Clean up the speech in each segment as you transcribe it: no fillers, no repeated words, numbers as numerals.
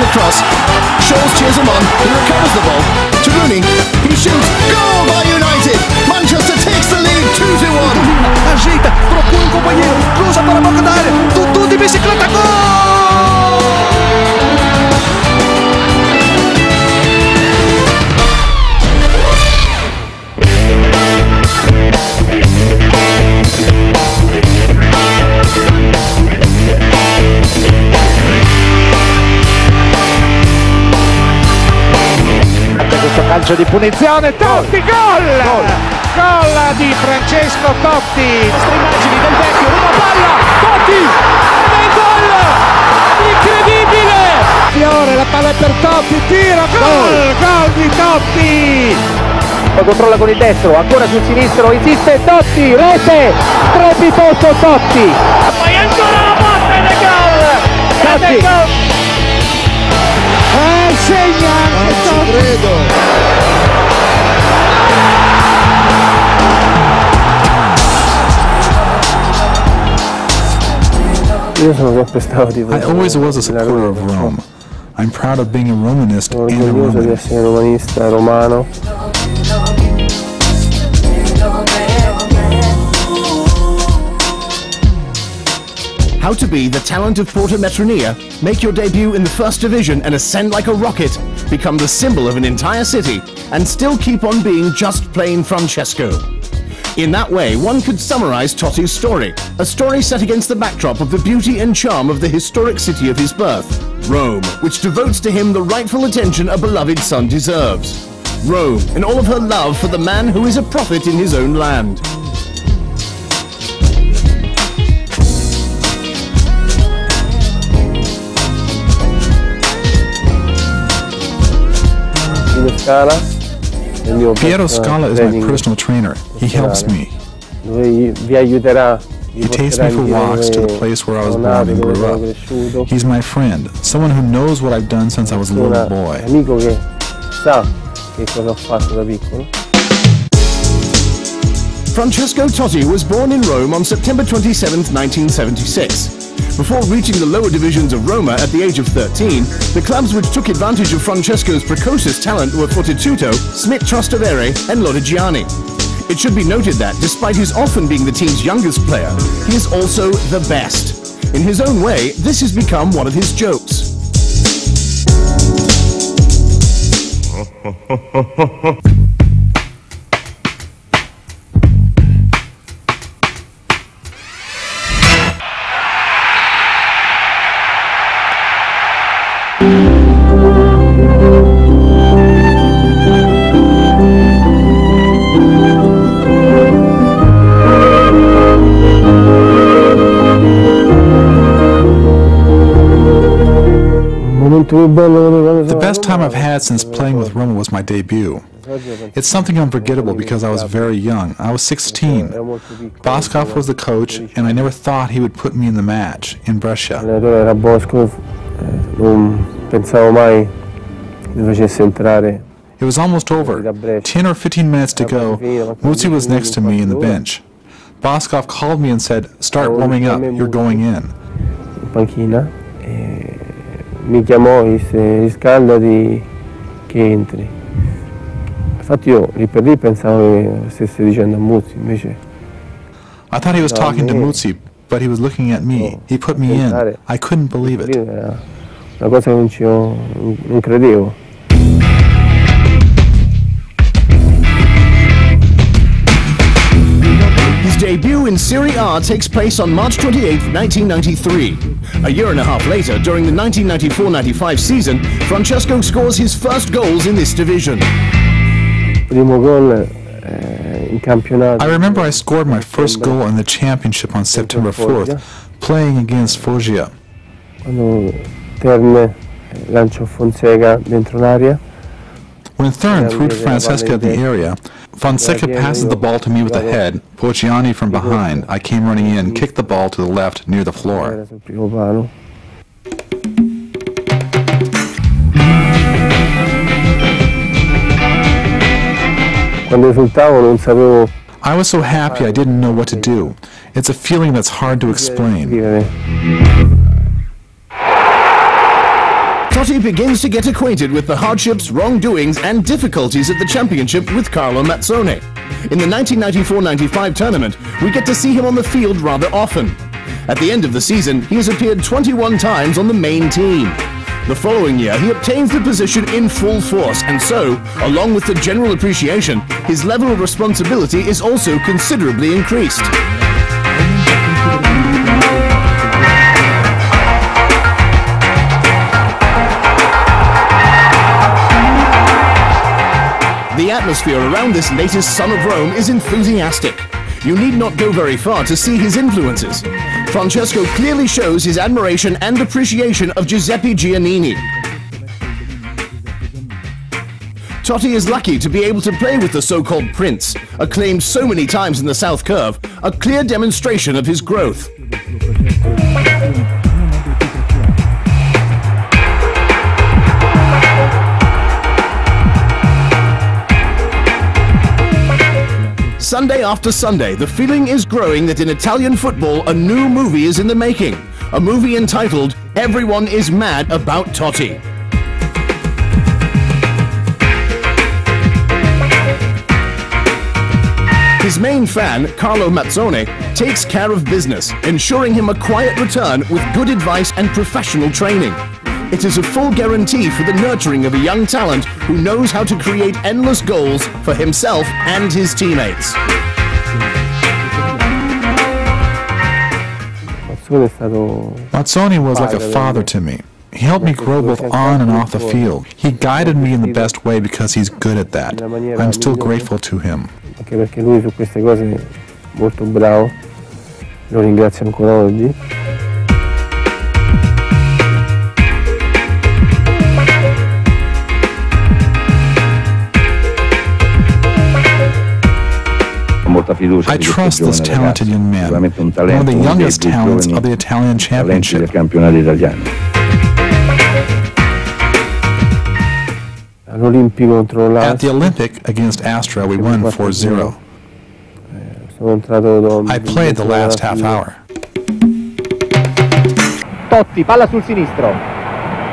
the cross. Scholes cheers him on. He recovers the ball. To Rooney. He shoots. Goal by United. Manchester takes the lead 2-1. Ajeita, procura companheiro. Cruza para a boca da área. Tutu de bicicleta. Gol! Questo calcio di punizione, Totti, gol! Gol di Francesco Totti. Queste immagini del vecchio, una palla, Totti! Ed è gol! Incredibile! Fiore, la palla è per Totti, tiro, gol di Totti! Lo controlla con il destro, ancora sul sinistro, insiste Totti, rete, strepitoso Totti! Poi ancora la botta ed è gol! Totti! Segna anche Totti! Credo! I always was a supporter of Rome. I'm proud of being a Romanist and a Roman. How to be the talent of Porta Metronia, make your debut in the First Division and ascend like a rocket, become the symbol of an entire city, and still keep on being just plain Francesco. In that way, one could summarize Totti's story, a story set against the backdrop of the beauty and charm of the historic city of his birth, Rome, which devotes to him the rightful attention a beloved son deserves. Rome, in all of her love for the man who is a prophet in his own land. Piero Scala is my personal trainer. He helps me. He takes me for walks to the place where I was born and grew up. He's my friend, someone who knows what I've done since I was a little boy. Francesco Totti was born in Rome on September 27, 1976. Before reaching the lower divisions of Roma at the age of 13, the clubs which took advantage of Francesco's precocious talent were Fortitudo, Smith Trastevere and Lodigiani. It should be noted that, despite his often being the team's youngest player, he is also the best. In his own way, this has become one of his jokes. The best time I've had since playing with Roma was my debut. It's something unforgettable because I was very young. I was 16. Boskov was the coach, and I never thought he would put me in the match in Brescia. It was almost over. 10 or 15 minutes to go. Muzzi was next to me in the bench. Boskov called me and said, "Start warming up, you're going in." Mi chiamò, riscaldati che entri. Infatti io lì per lì pensavo che stesse dicendo a Muzzi, invece. I thought he was talking to Muzzi, but he was looking at me. He put me in. I couldn't believe it. Una cosa che non credevo. His debut in Serie A takes place on March 28, 1993. A year and a half later, during the 1994-95 season, Francesco scores his first goals in this division. I remember I scored my first goal in the championship on September 4th, playing against Foggia. When Thurn threw to Francesca in the area, Fonseca passes the ball to me with the head, Poggiani from behind. I came running in, kicked the ball to the left near the floor. I was so happy I didn't know what to do. It's a feeling that's hard to explain. Totti begins to get acquainted with the hardships, wrongdoings and difficulties of the championship with Carlo Mazzone. In the 1994-95 tournament, we get to see him on the field rather often. At the end of the season, he has appeared 21 times on the main team. The following year, he obtains the position in full force, and so, along with the general appreciation, his level of responsibility is also considerably increased. The atmosphere around this latest son of Rome is enthusiastic. You need not go very far to see his influences. Francesco clearly shows his admiration and appreciation of Giuseppe Giannini. Totti is lucky to be able to play with the so-called Prince, acclaimed so many times in the South Curve, a clear demonstration of his growth. Sunday after Sunday, the feeling is growing that in Italian football, a new movie is in the making. A movie entitled, Everyone is Mad About Totti. His main fan, Carlo Mazzone, takes care of business, ensuring him a quiet return with good advice and professional training. It is a full guarantee for the nurturing of a young talent who knows how to create endless goals for himself and his teammates. Mazzone was like a father to me. He helped me grow both on and off the field. He guided me in the best way because he's good at that. I'm still grateful to him. Anche perché lui su queste cose è molto bravo, lo ringrazio ancora oggi. I trust this talented young man, one of the youngest talents of the Italian Championship. At the Olympic against Astra, we won 4-0. I played the last half hour. Totti, palla sul sinistro.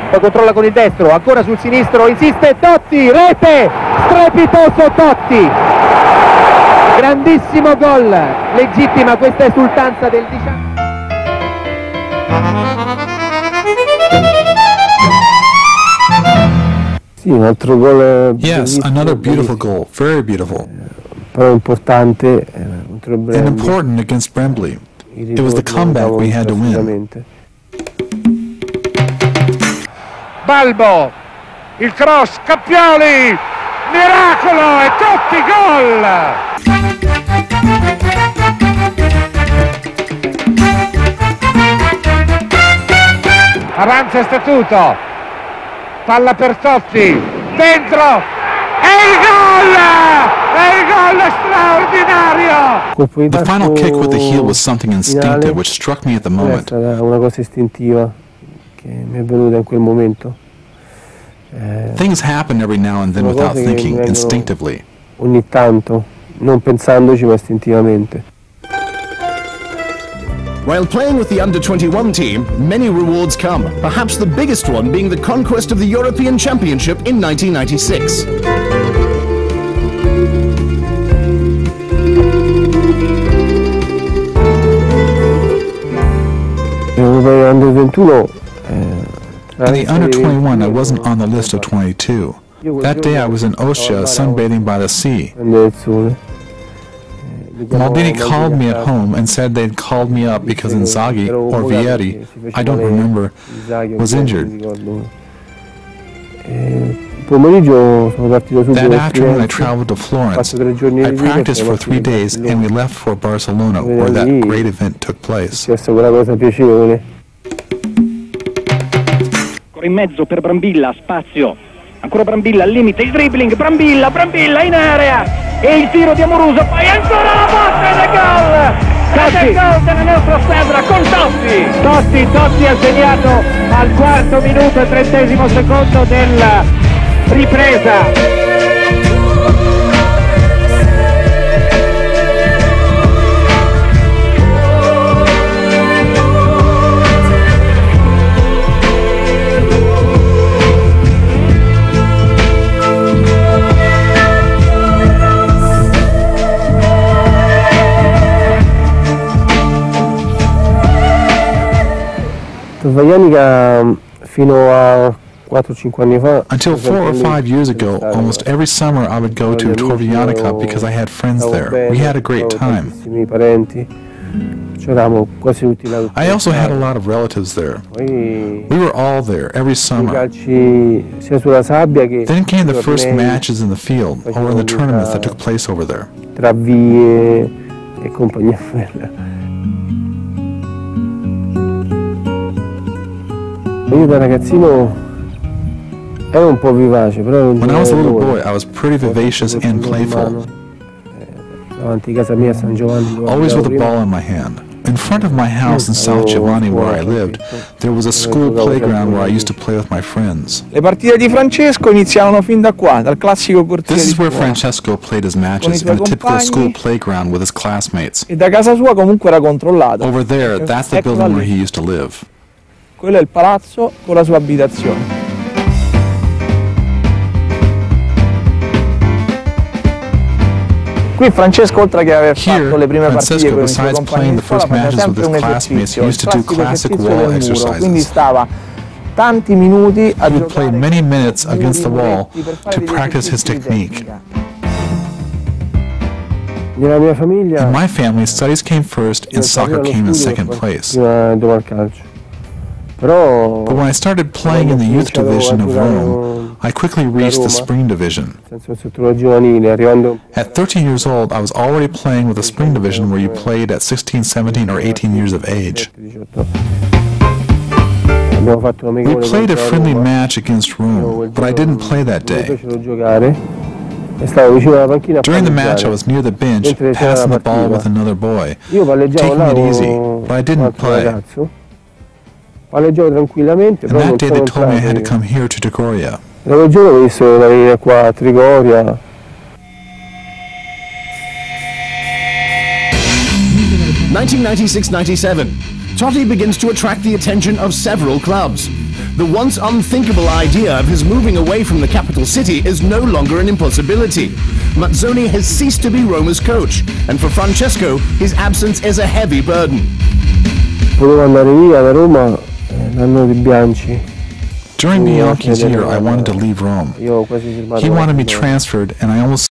Poi controlla con il destro, ancora sul sinistro, insiste Totti, rete! Strepitoso Totti! Grandissimo gol, legittima questa esultanza del 19. Yes, another beautiful goal, very beautiful. Però importante, and important against Brembly. It was the comeback we had to win. Balbo, il cross, Cappioli, miracolo e Totti gol! Avanza Statuto, palla per Totti, dentro, e il gol! E il gol straordinario! The final kick with the heel was something instinctive which struck me at the moment. È stata una cosa istintiva che mi è venuta in quel momento. Things happen every now and then without thinking, instinctively. Ogni tanto, non pensandoci ma istintivamente. While playing with the under-21 team, many rewards come, perhaps the biggest one being the conquest of the European Championship in 1996. In the under-21, I wasn't on the list of 22. That day I was in Ostia sunbathing by the sea. Maldini called me at home and said they'd called me up because Inzaghi, or Vieri, I don't remember, was injured. That afternoon I traveled to Florence. I practiced for 3 days and we left for Barcelona, where that great event took place. In mezzo per Brambilla, spazio, ancora Brambilla al limite, il dribbling, Brambilla in area! E il tiro di Amoruso, poi ancora la botta ed è gol! Ed è gol della nostra squadra con Totti! Totti ha segnato al 4º minuto e 30° secondo della ripresa. Until 4 or 5 years ago, almost every summer I would go to Torvianica because I had friends there. We had a great time. I also had a lot of relatives there. We were all there every summer. Then came the first matches in the field or in the tournaments that took place over there. When I was a little boy, I was pretty vivacious and playful, always with a ball in my hand. In front of my house in South Giovanni, where I lived, there was a school playground where I used to play with my friends. Le partite di Francesco iniziarono fin da qua, dal classico cortile This di is where scuola. Francesco played his matches, in the typical school playground with his classmates. E da casa sua comunque era controllato. Over there, that's the Eccola building where lì. he used to live. Quello è il palazzo con la sua abitazione. Qui Francesco, oltre che aver fatto le prime partite con i suoi compagni di scuola, faceva sempre un esercizio, il classico esercizio del muro, quindi stava tanti minuti a He would play giocare many minutes against the wall per fare to degli practice his esercizi di technique. tecnica. In my family, studies came first and soccer came in second place. But when I started playing in the youth division of Rome, I quickly reached the spring division. At 13 years old, I was already playing with the spring division where you played at 16, 17, or 18 years of age. We played a friendly match against Rome, but I didn't play that day. During the match, I was near the bench, passing the ball with another boy, taking it easy, but I didn't play. And that day they told me I had to come here to Trigoria. 1996-97, Totti begins to attract the attention of several clubs. The once unthinkable idea of his moving away from the capital city is no longer an impossibility. Mazzoni has ceased to be Roma's coach, and for Francesco, his absence is a heavy burden. During Bianchi's year, I wanted to leave Rome. He wanted me transferred, and I almost